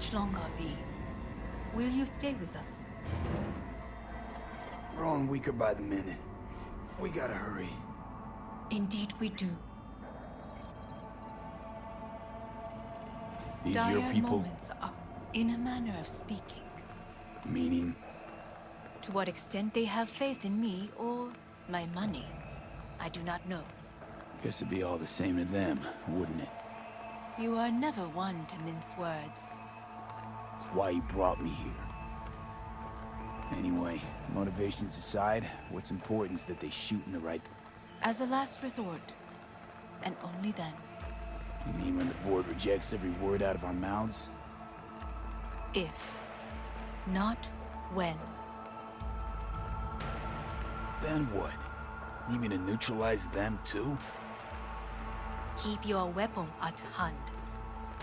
much longer, V? Will you stay with us? Growing weaker by the minute. We gotta hurry. Indeed we do. These are your Dire people? moments are, in a manner of speaking. Meaning? To what extent they have faith in me or my money, I do not know. Guess it'd be all the same to them, wouldn't it? You are never one to mince words. That's why you brought me here. Anyway, motivations aside, what's important is that they shoot in the right... As a last resort, and only then. You mean when the board rejects every word out of our mouths? If, not when. Then what? Need me to neutralize them too? Keep your weapon at hand,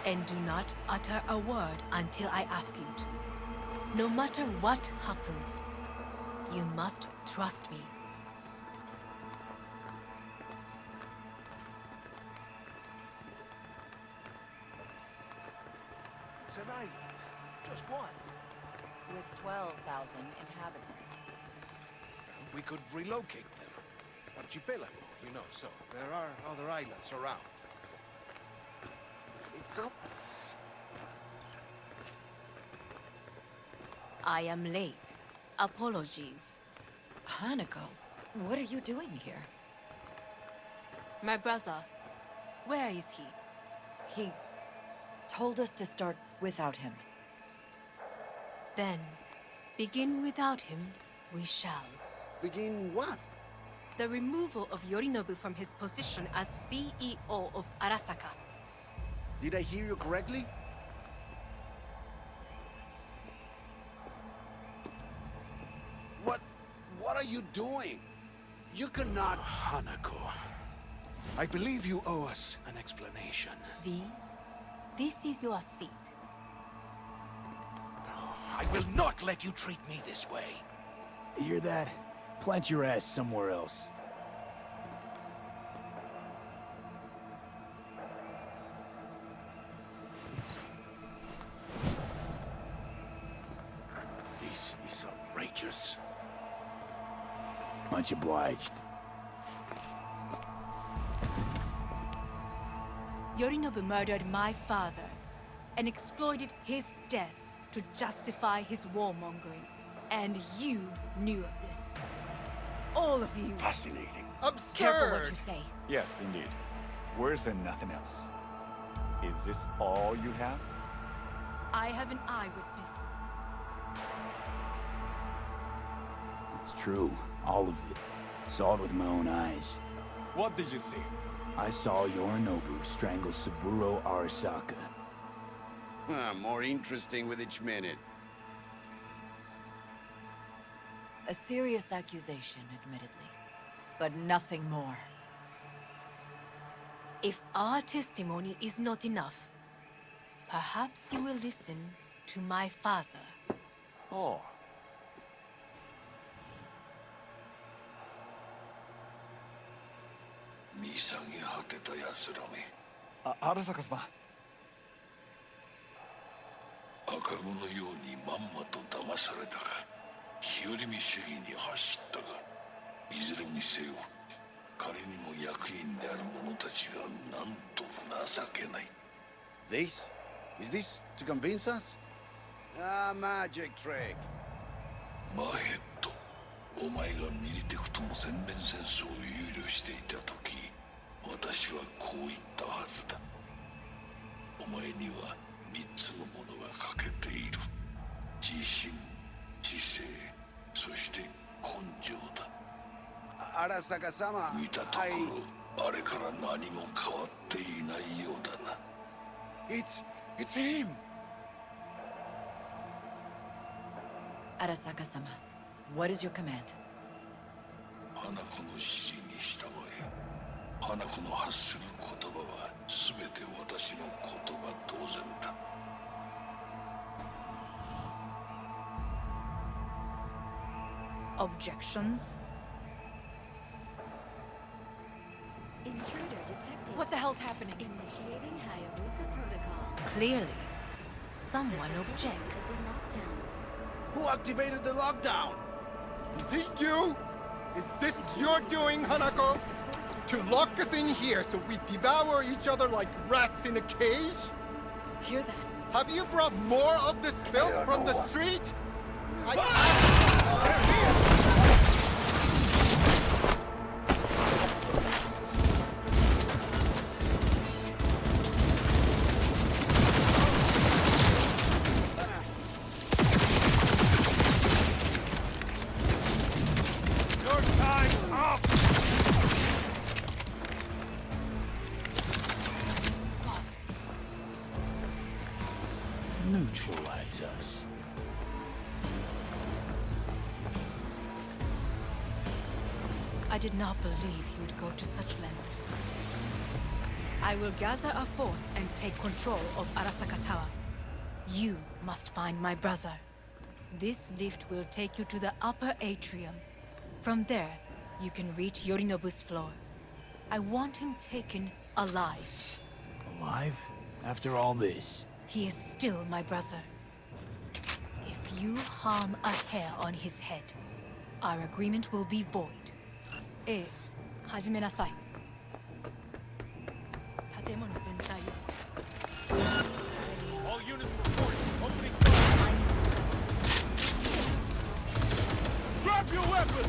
and do not utter a word until I ask you to. No matter what happens, you must trust me. It's an island. Just one. With 12,000 inhabitants. We could relocate them. Archipelago, you know, so there are other islands around. It's up. I am late. Apologies. Hanako, what are you doing here? My brother, where is he? He told us to start without him. Then, begin without him, we shall. Begin what? The removal of Yorinobu from his position as CEO of Arasaka. Did I hear you correctly? What are you doing? You cannot... Hanako, I believe you owe us an explanation. V, this is your seat. I will not let you treat me this way. You hear that? Plant your ass somewhere else. This is outrageous. Much obliged. Yorinobu murdered my father and exploited his death to justify his warmongering. And you knew of this. All of you. Fascinating. Careful Absurd! what you say. Yes, indeed. Worse than nothing else. Is this all you have? I have an eyewitness. It's true. All of it. Saw it with my own eyes. What did you see? I saw Yorinobu strangle Saburo Arasaka. More interesting with each minute. A serious accusation, admittedly. But nothing more. If our testimony is not enough, perhaps you will listen to my father. Oh. Arasaka-sama. 赤子のようにまんまと騙されたか、日和見主義に走ったが、いずれにせよ彼にも役員である者たちがなんと情けない。This? Is this to convince us? Ah, magic trick. マヘッド、お前がミリテクとの全面戦争を憂慮していた時、私はこう言ったはずだ。お前には3つのものが欠けている。自信、知性、そして根性だ。Arasaka-sama, 見たところ、あれから何も変わっていないようだな。It's him! Arasaka-sama, what is your command? 花子の指示に従え。花子の発する言葉は全て私の言葉同然だ。Objections? Intruder detected. What the hell's happening? Initiating Hayabusa protocol. Clearly, Someone objects. Who activated the lockdown? Is it you? Is this your doing, Hanako? To lock us in here so we devour each other like rats in a cage? Hear that? Have you brought more of this filth from the street? Neutralize us. I did not believe he would go to such lengths. I will gather a force and take control of Arasaka Tower. You must find my brother. This lift will take you to the upper atrium. From there, you can reach Yorinobu's floor. I want him taken alive. Alive? After all this? He is still my brother. If you harm a hair on his head, our agreement will be void. 始めなさい。建物全体を。All units reporting. Opening fire. Drop your weapons!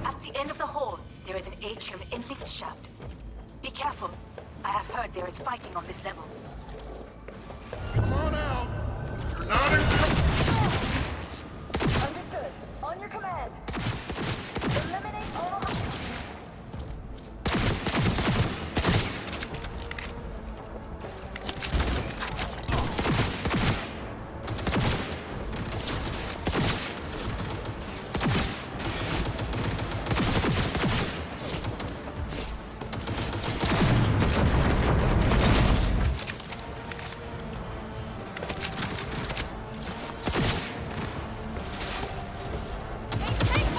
At the end of the hall, there is an atrium and lift shaft. Be careful. I have heard there is fighting on this level. Come on out! You're not in Understood. On your command. Eliminate all. Maintain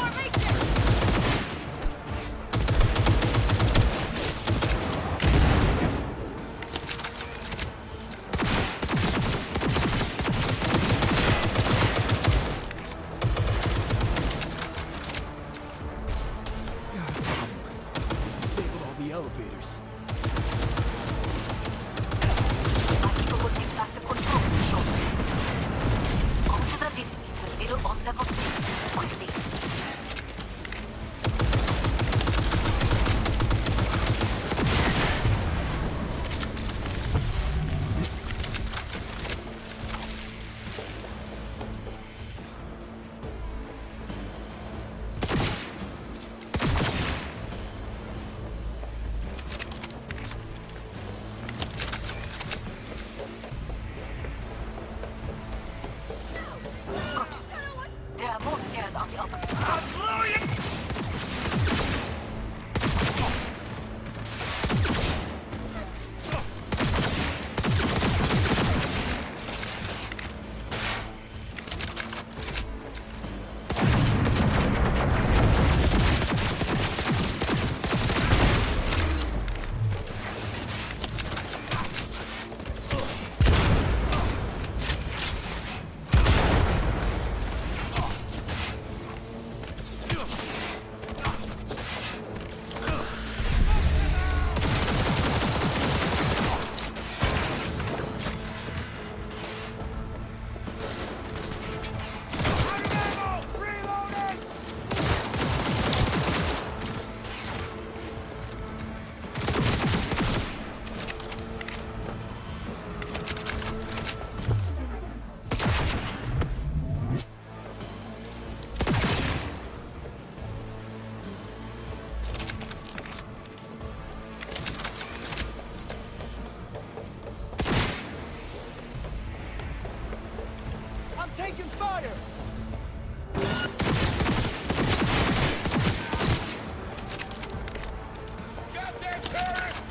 fire! Goddamn terrorists!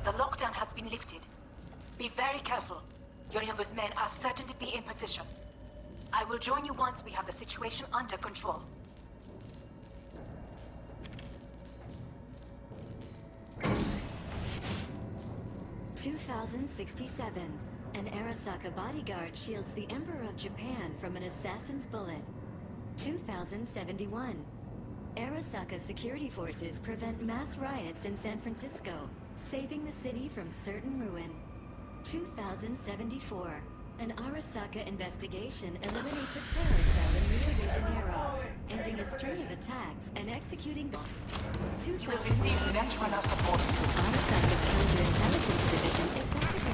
The lockdown has been lifted. Be very careful. Univer's men are certain to be in position. I will join you once we have the situation under control. "2067. An Arasaka bodyguard shields the Emperor of Japan from an assassin's bullet. 2071. Arasaka security forces prevent mass riots in San Francisco, saving the city from certain ruin. 2074. An Arasaka investigation eliminates a terror cell in Rio de Janeiro, ending a string of attacks and executing... You will receive Netrunner support soon. Arasaka's counterintelligence division effectively...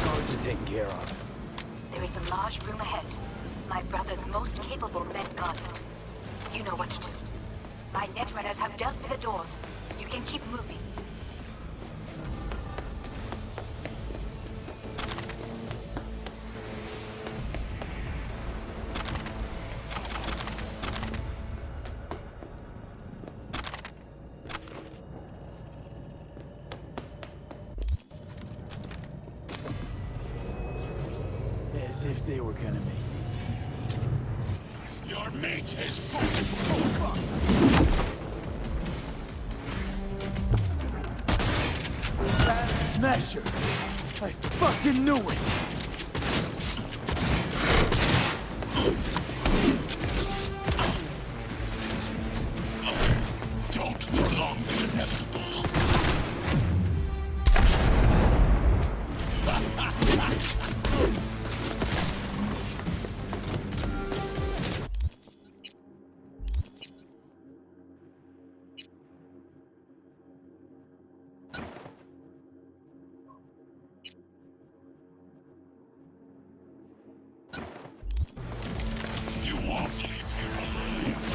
Guards are taken care of. There is a large room ahead. My brother's most capable men guard it. You know what to do. My Netrunners have dealt with the doors. You can keep moving. As if they were gonna make this easy. Your mate has fallen. Smasher! I fucking knew it! Don't prolong the inevitable. You won't leave here alive.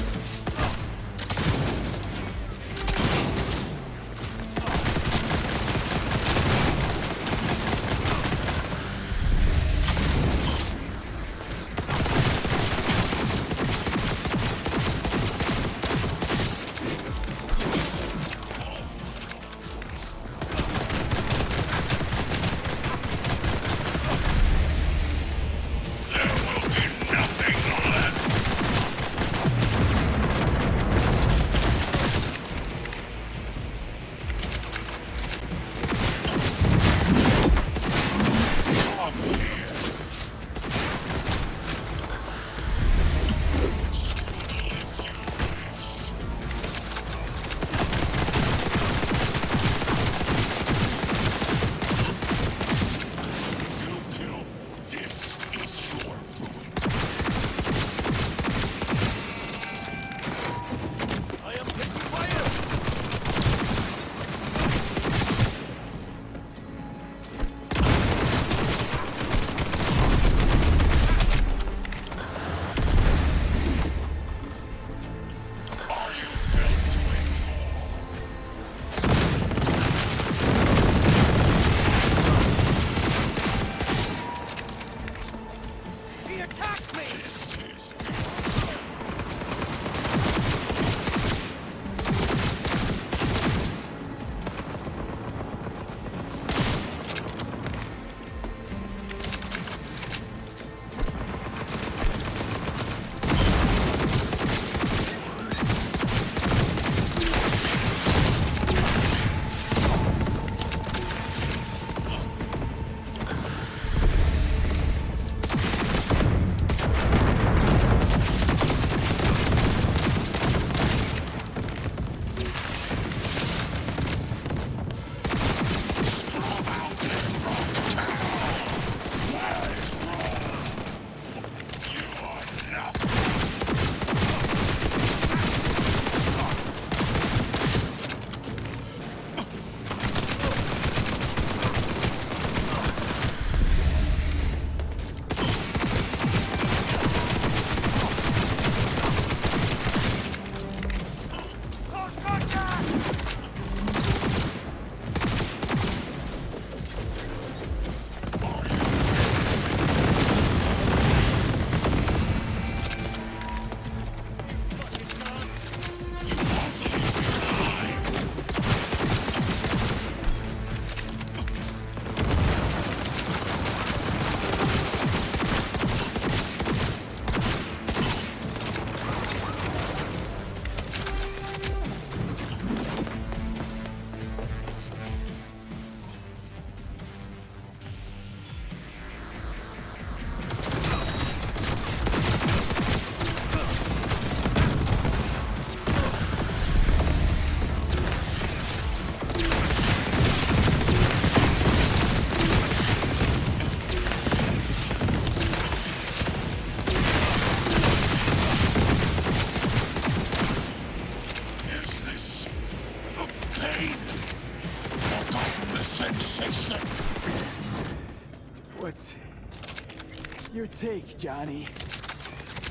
your take, Johnny?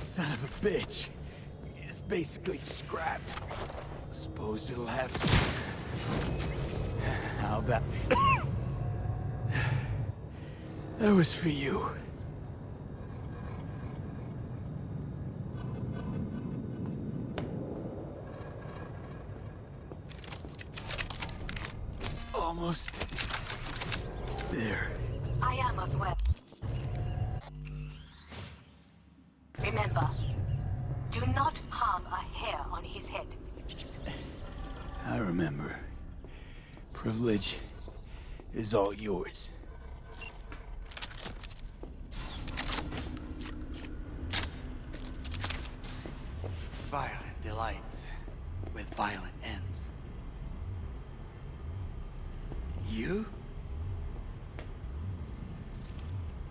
Son of a bitch. It's basically scrapped. Suppose it'll have to... How about... That was for you. Almost there. I am as well. Remember, do not harm a hair on his head. I remember. Privilege is all yours. Violent delights with violent ends. You?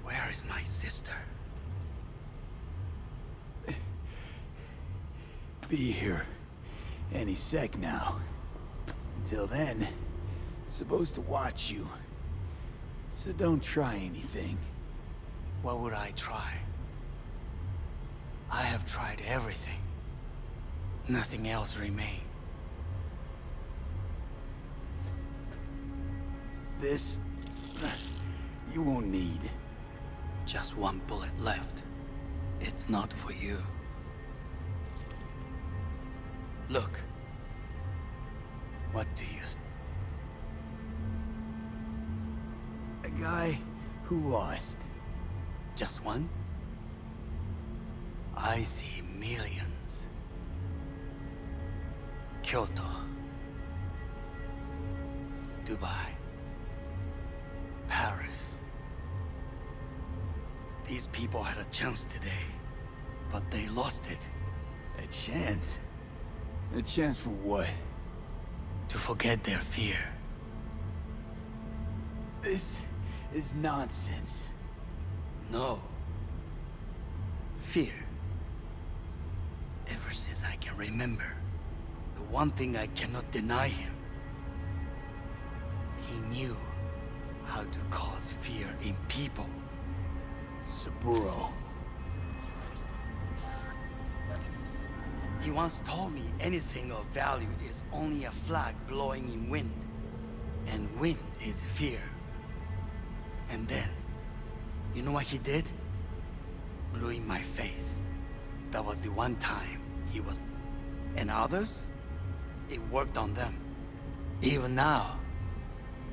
Where is my sister? Be here any sec now. Until then, supposed to watch you. So don't try anything. What would I try? I have tried everything. Nothing else remains. This... you won't need. Just one bullet left. It's not for you. Look. What do you... A guy who lost. Just one? I see millions. Kyoto. Dubai. Paris. These people had a chance today, but they lost it. A chance? A chance for what? To forget their fear. This is nonsense. No. Fear. Ever since I can remember, the one thing I cannot deny him. He knew how to cause fear in people. Saburo. He once told me anything of value is only a flag blowing in wind. And wind is fear. And then, you know what he did? Blew in my face. That was the one time he was... And others? It worked on them. Even now,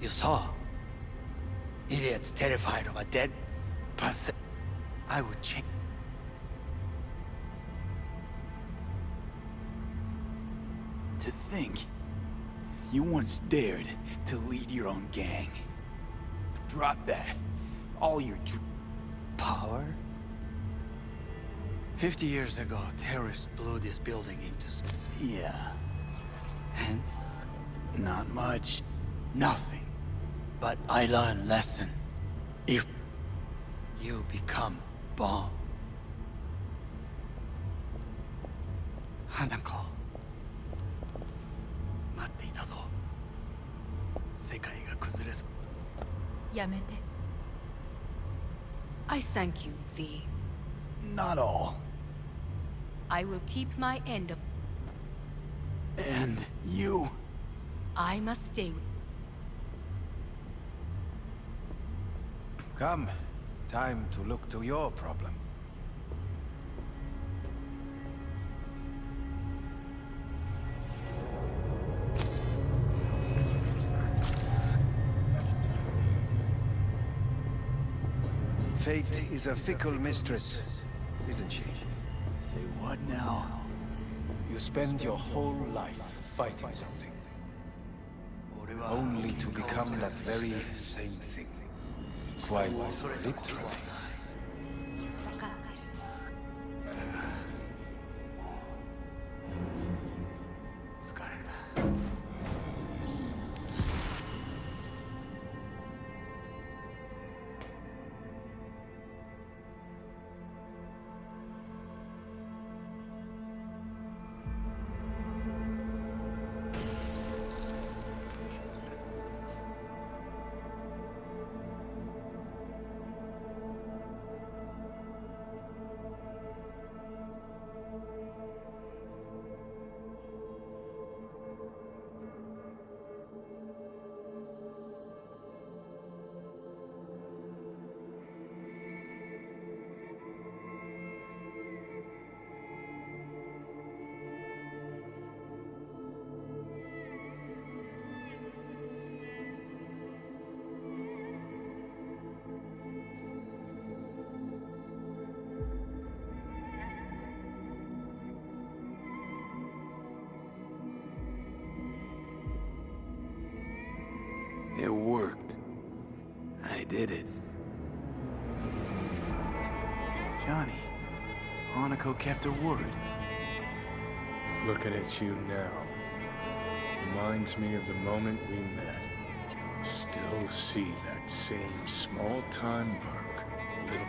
you saw. Idiots terrified of a dead person. I would change. To think, you once dared to lead your own gang. Drop that. All your power? 50 years ago, terrorists blew this building into space. Yeah. And? Not much. Nothing. But I learned lesson. If you become bomb. Hanako. 待っていたぞ。世界が崩れそう。やめて。I thank you, V. Not all. I will keep my end up. And you? I must stay. Come. Time to look to your problem. Fate is a fickle mistress, isn't she? Say what now? You spend your whole life fighting something, only to become that very same thing. Quite literally. It worked. I did it. Johnny, Hanako kept her word. Looking at you now reminds me of the moment we met. Still see that same small-time Burke. Little...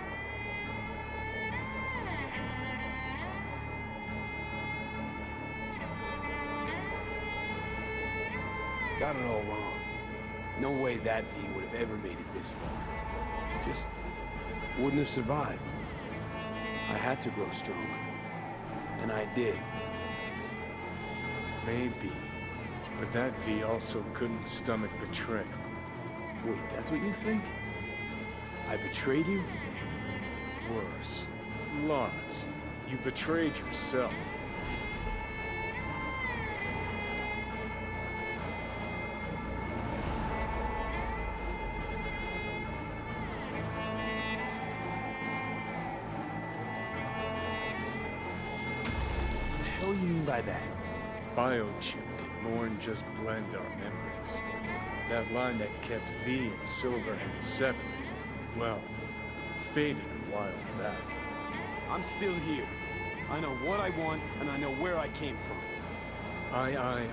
Got it all wrong. No way that V would have ever made it this far. Just wouldn't have survived. I had to grow stronger. And I did. Maybe. But that V also couldn't stomach betrayal. Wait, that's what you think? I betrayed you? Worse. Lots. You betrayed yourself. What do you mean by that? Biochip did more than just blend our memories. That line that kept V and Silverhand separate, well, faded a while back. I'm still here. I know what I want, and I know where I came from. I.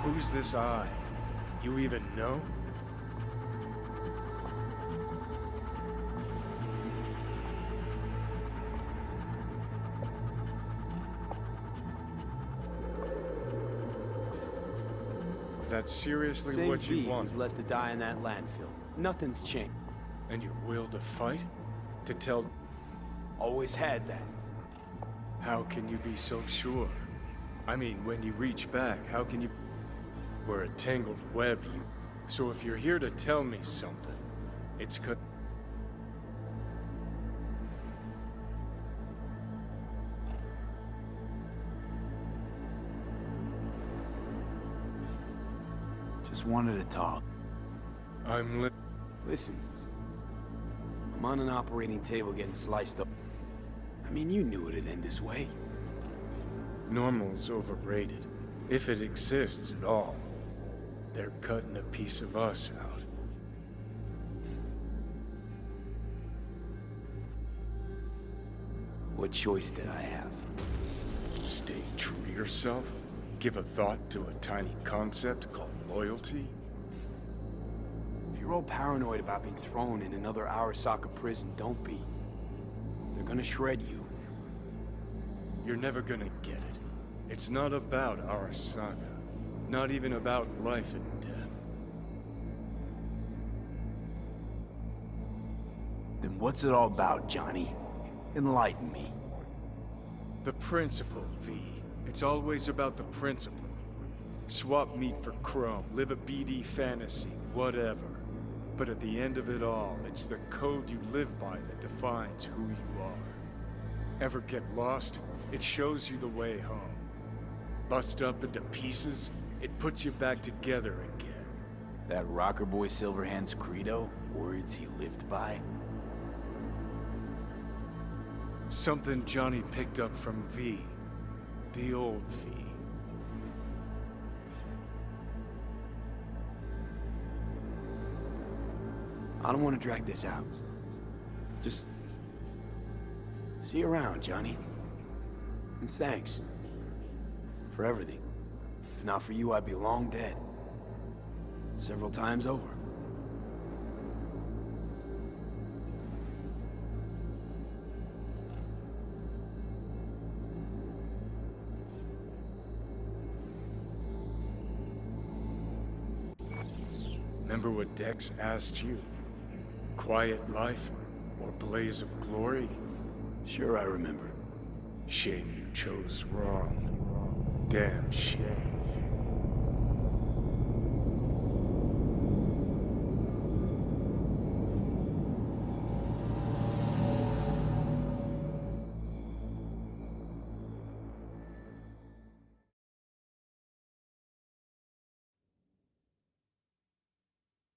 Who's this I? You even know? That's seriously Same what you V want? was left to die in that landfill. Nothing's changed. And your will to fight? To tell... Always had that. How can you be so sure? I mean, when you reach back, how can you... We're a tangled web, you... So if you're here to tell me something, it's 'cause... Just wanted to talk. Listen. I'm on an operating table getting sliced up. I mean, you knew it'd end this way. Normal's overrated. If it exists at all. They're cutting a piece of us out. What choice did I have? Stay true to yourself? Give a thought to a tiny concept called loyalty? If you're all paranoid about being thrown in another Arasaka prison, don't be. They're gonna shred you. You're never gonna get it. It's not about Arasaka. Not even about life and death. Then what's it all about, Johnny? Enlighten me. The principle, V. It's always about the principle. Swap meat for chrome, live a BD fantasy, whatever. But at the end of it all, it's the code you live by that defines who you are. Ever get lost? It shows you the way home. Bust up into pieces? It puts you back together again. That rocker boy Silverhand's credo? Words he lived by? Something Johnny picked up from V. The old V. I don't want to drag this out. Just... see you around, Johnny. And thanks. For everything. If not for you, I'd be long dead. Several times over. Remember what Dex asked you? Quiet life or blaze of glory? Sure, I remember. Shame you chose wrong. Damn shame.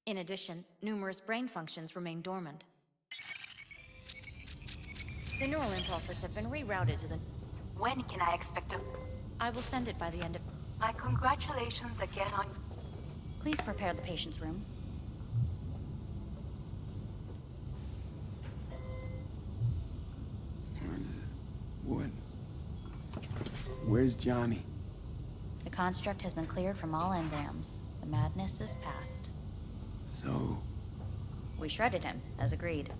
In addition, numerous brain functions remain dormant. The neural impulses have been rerouted to the... When can I expect a... I will send it by the end of... My congratulations again on... Please prepare the patient's room. Where's Johnny? The construct has been cleared from all engrams. The madness is past. So... We shredded him, as agreed.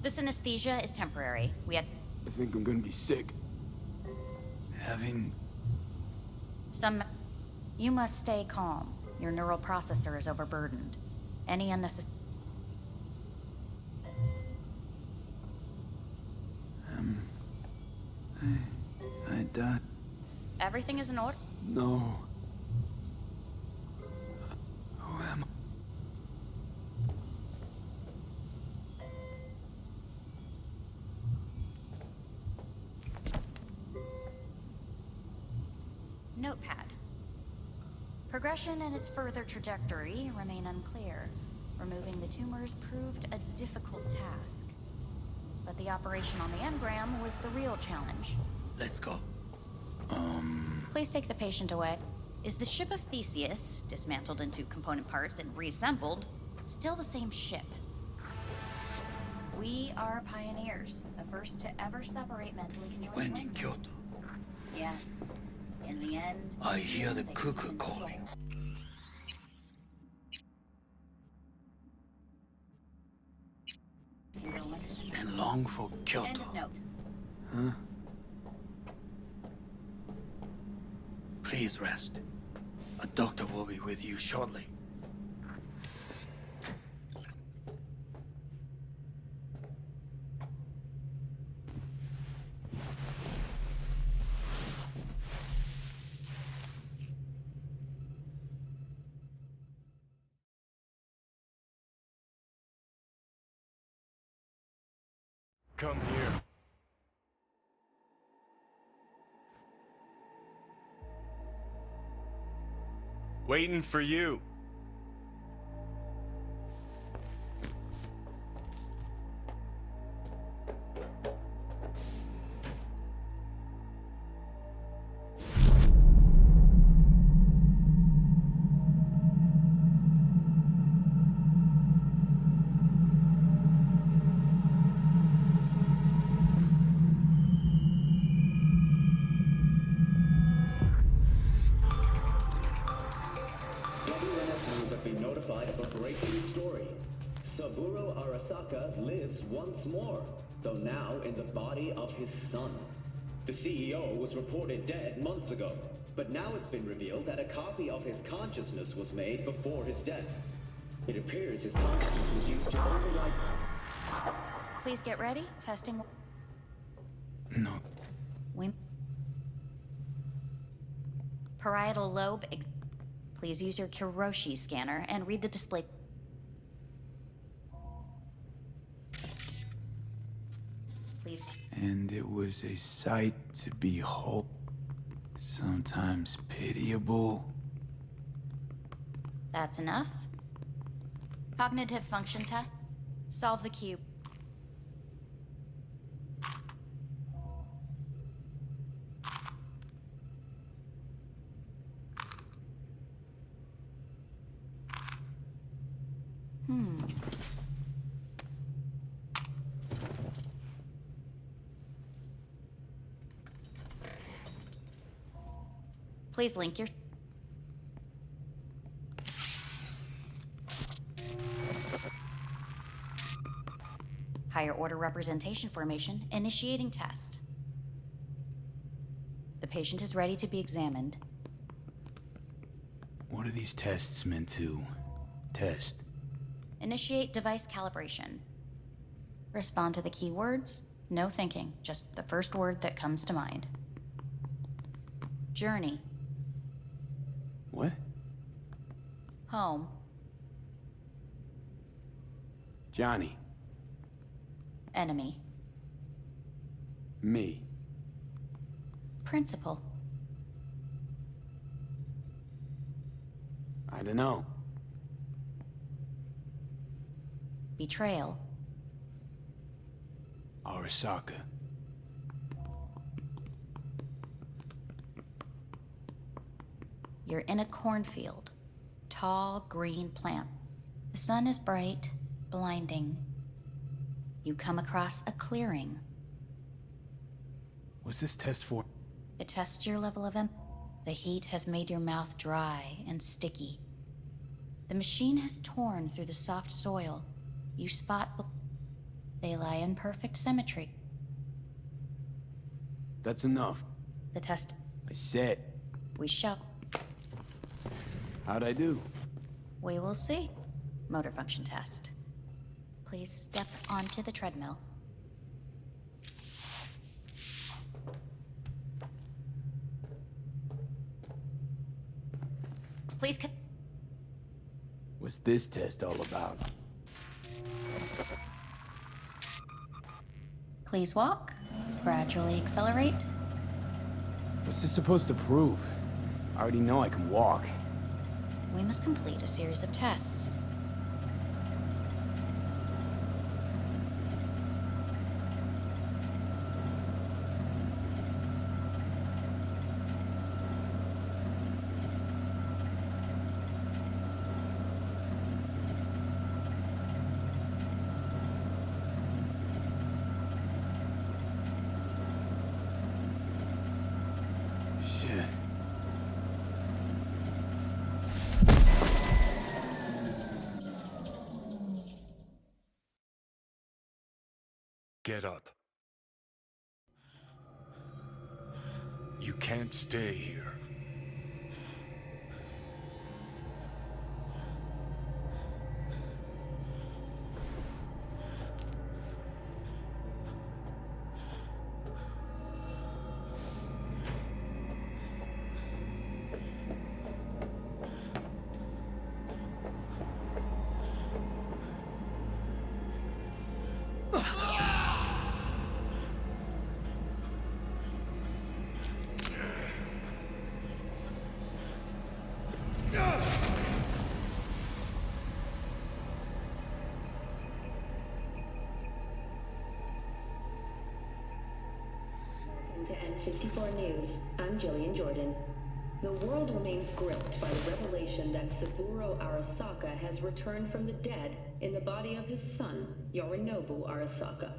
This anesthesia is temporary. I think I'm gonna be sick. Having... You must stay calm. Your neural processor is overburdened. Any unnecessary... I died. Everything is in order? No. Who am I? Notepad. Progression and its further trajectory remain unclear. Removing the tumors proved a difficult task. But the operation on the engram was the real challenge. Let's go. Please take the patient away. Is the ship of Theseus, dismantled into component parts and reassembled, still the same ship? We are pioneers, the first to ever separate mentally conjoined When in language. Kyoto, Yes. In the end... I hear the cuckoo calling. And long for Kyoto. End of note. Huh? Please rest. A doctor will be with you shortly. Come here. Waiting for you. Once more, though now in the body of his son. The CEO was reported dead months ago, but now it's been revealed that a copy of his consciousness was made before his death. It appears his consciousness was used to override... Please get ready. Testing... No. Parietal lobe... Please use your Kiroshi scanner and read the display... Please. And it was a sight to behold, sometimes pitiable. That's enough. Cognitive function test. Solve the cube. Please link your... Higher order representation formation, initiating test. The patient is ready to be examined. What are these tests meant to test? Initiate device calibration. Respond to the keywords. No thinking, just the first word that comes to mind. Journey. What? Home. Johnny. Enemy. Me. Principal. I don't know. Betrayal. Arasaka. You're in a cornfield. Tall, green plant. The sun is bright, blinding. You come across a clearing. What's this test for? It tests your level of The heat has made your mouth dry and sticky. The machine has torn through the soft soil. You spot... They lie in perfect symmetry. That's enough. The test... I said. We shall... How'd I do? We will see. Motor function test. Please step onto the treadmill. Please What's this test all about? Please walk. Gradually accelerate. What's this supposed to prove? I already know I can walk. We must complete a series of tests. Shit. Get up. You can't stay here. To N54 News, I'm Jillian Jordan. The world remains gripped by the revelation that Saburo Arasaka has returned from the dead in the body of his son, Yorinobu Arasaka.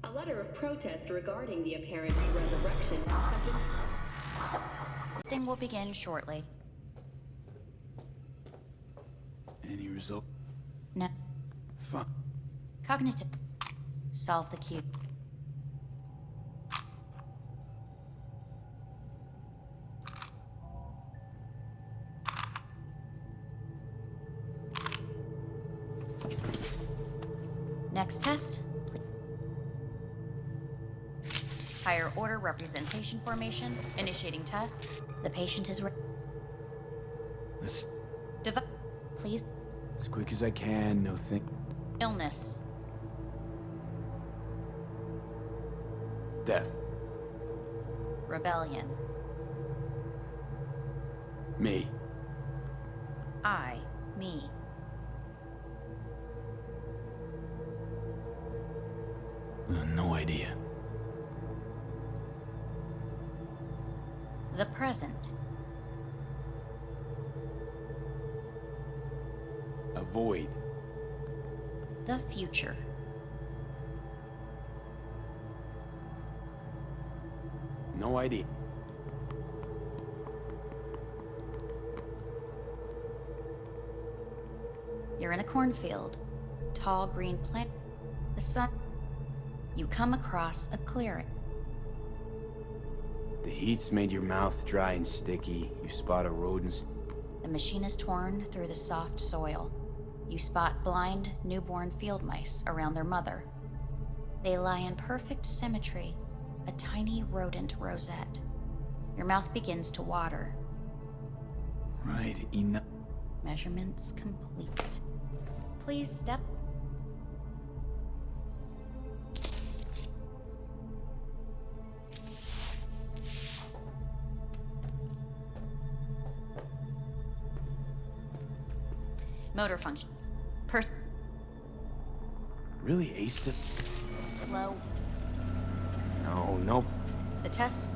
A letter of protest regarding the apparent resurrection has been... Testing will begin shortly. Any result? No. Fuck. Cognitive. Solve the cube. Next test. Higher order representation formation. Initiating test. The patient is Let's... Please. As quick as I can, no think... Illness. Death. Rebellion. Me. Me. No idea. The present. Avoid. The future. No idea. You're in a cornfield. Tall green plant. The sun. You come across a clearing. The heat's made your mouth dry and sticky. You spot a rodent. The machine is torn through the soft soil. You spot blind, newborn field mice around their mother. They lie in perfect symmetry, a tiny rodent rosette. Your mouth begins to water. Right, enough. Measurements complete. Please step. Motor function. Really aced it? Slow. No, nope. The test.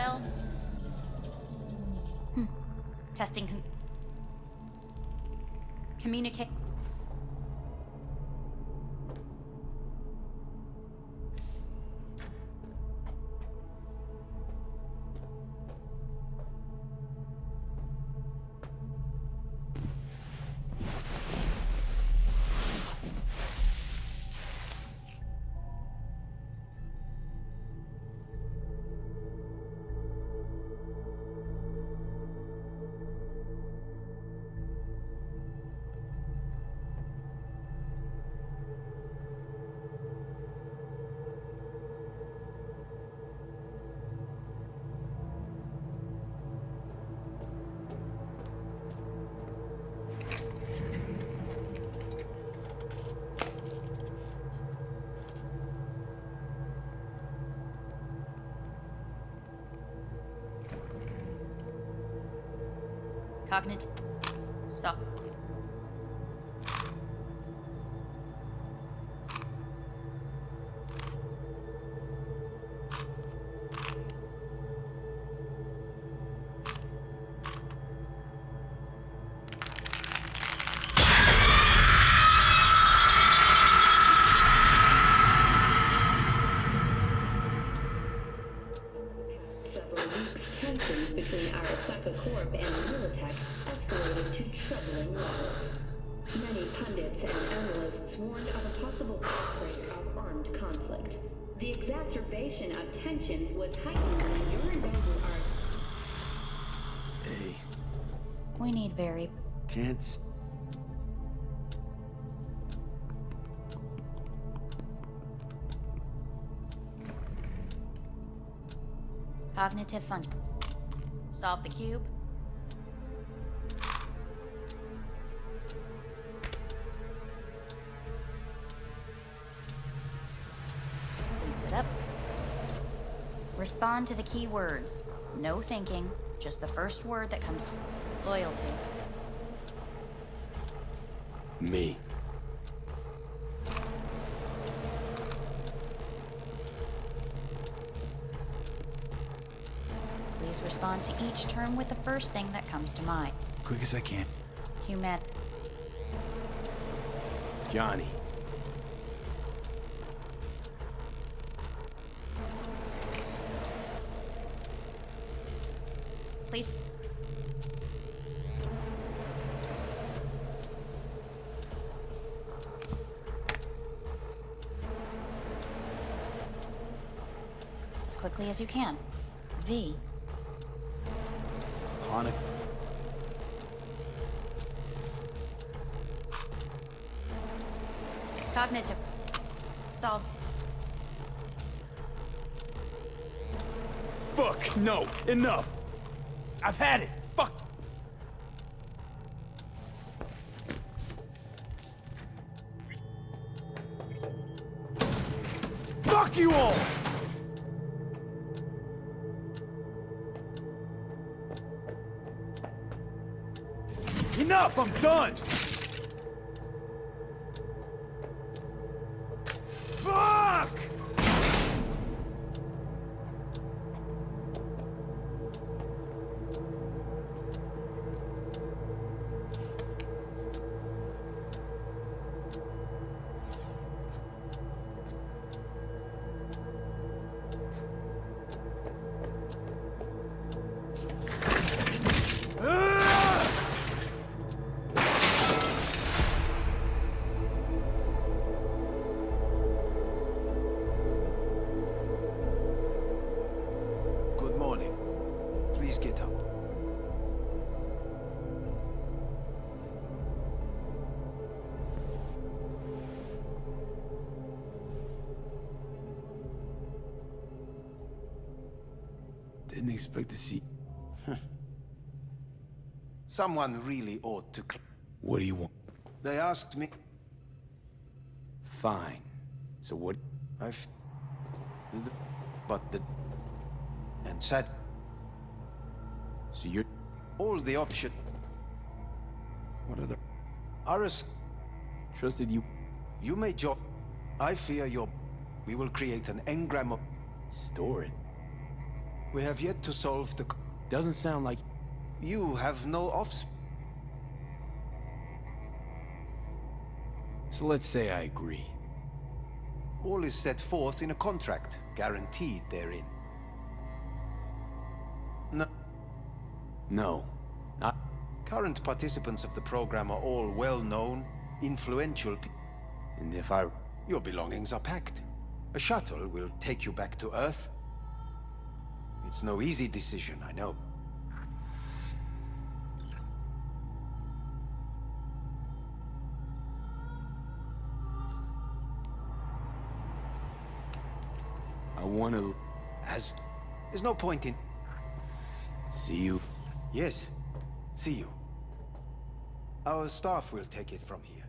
cell. Testing communicate. Cognitive. Stop. Tensions between Arasaka Corp and Militech escalated to troubling levels. Many pundits and analysts warned of a possible outbreak of armed conflict. The exacerbation of tensions was heightened when your endeavor are... Hey. We need very... Can't... Cognitive function. Solve the cube. Please sit up. Respond to the key words. No thinking, just the first word that comes to loyalty. Me. Please respond to each term with the first thing that comes to mind. Quick as I can. Human. Johnny. Please. As quickly as you can. V. On it. Cognitive. Solve. Fuck, no, enough. I've had it. Fuck. Fuck you all. Enough, I'm done! Fuck! Get up. Didn't expect to see... Someone really ought to... What do you want? They asked me... Fine. So what... But the... And said... So you're... All the option... What other... Aris... Trusted you... You may join... I fear your... We will create an engram of... Store it. We have yet to solve the... Doesn't sound like... You have no offspring. So let's say I agree. All is set forth in a contract, guaranteed therein. No. No. Current participants of the program are all well-known, influential people. And if I... Your belongings are packed. A shuttle will take you back to Earth. It's no easy decision, I know. I want to... There's no point in... See you? Yes. See you. Our staff will take it from here.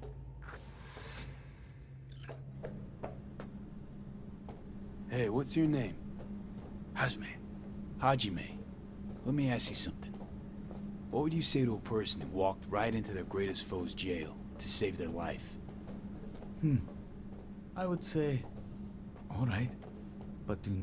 Hey, what's your name? Hajime. Hajime. Let me ask you something. What would you say to a person who walked right into their greatest foe's jail to save their life? I would say... Alright, but do...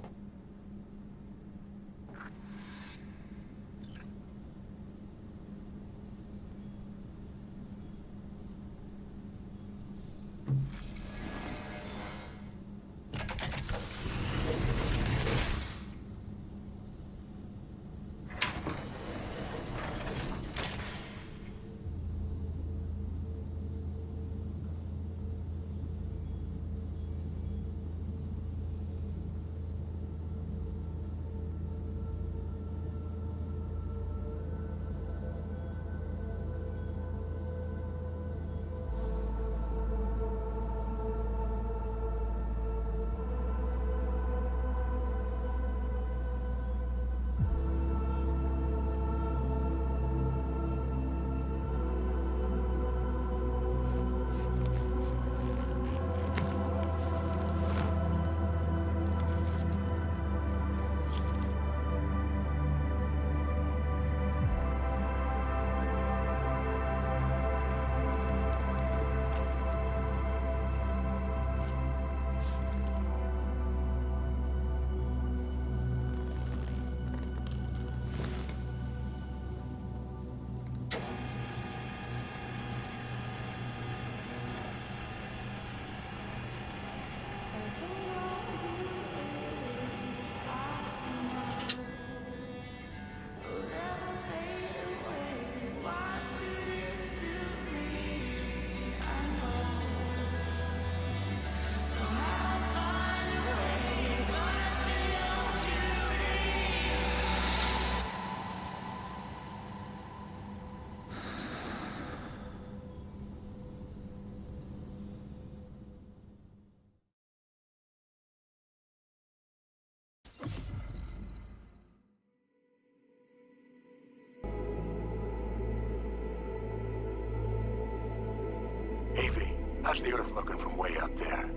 Evie, how's the Earth looking from way up there?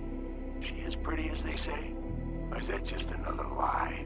She as pretty as they say? Or is that just another lie?